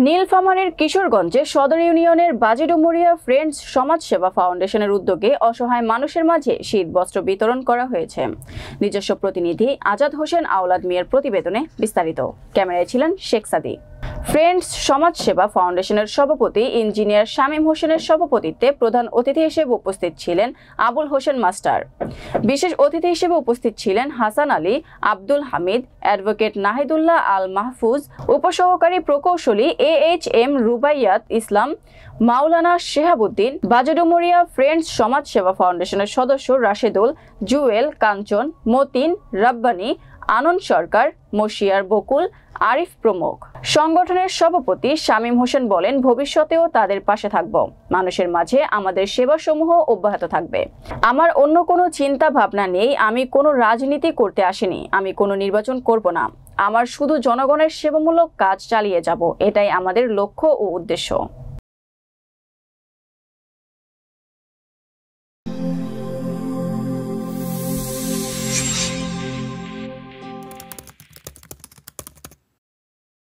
নীলফামারীর কিশোরগঞ্জে সদর ইউনিয়নের বাজিডুমুরিয়া ফ্রেন্ডস সমাজসেবা ফাউন্ডেশনের উদ্যোগে অসহায় মানুষের মাঝে শীত বস্ত্র বিতরণ করা হয়েছে। নিজস্ব প্রতিনিধি আজাদ হোসেন আওলাদ মিয়ার প্রতিবেদনে বিস্তারিত। ক্যামেরায় ছিলেন শেখ সাদি। ফ্রেন্ডস সমাজসেবা ফাউন্ডেশনের সভাপতি ইঞ্জিনিয়ার শামীম হোসেনের সভাপতিত্বে প্রধান অতিথি হিসেবে উপস্থিত ছিলেন আবুল হোসেন মাস্টার। বিশেষ অতিথি হিসেবে উপস্থিত ছিলেন হাসান আলী, আব্দুল হামিদ, অ্যাডভোকেট নাহিদুল্লাহ আল মাহফুজ, উপসহকারী প্রকৌশলী AHM রুবাইয়াত ইসলাম, মাওলানা শেহাবুদ্দিন, বাজিডুমুরিয়া ফ্রেন্ডস সমাজসেবা ফাউন্ডেশনের সদস্য রাশেদুল, জুয়েল, কাঞ্চন, মতিন, রাব্বানী, আনন্দ সরকার, মশিয়ার বকুল, আরিফ প্রমুখ। সংগঠনের সভাপতি শামীম হোসেন বলেন, ভবিষ্যতেও তাদের পাশে থাকব। মানুষের মাঝে আমাদের সেবাসমূহ অব্যাহত থাকবে। আমার অন্য কোনো চিন্তা ভাবনা নেই। আমি কোনো রাজনীতি করতে আসিনি। আমি কোনো নির্বাচন করব না। আমার শুধু জনগণের সেবামূলক কাজ চালিয়ে যাব। এটাই আমাদের লক্ষ্য ও উদ্দেশ্য।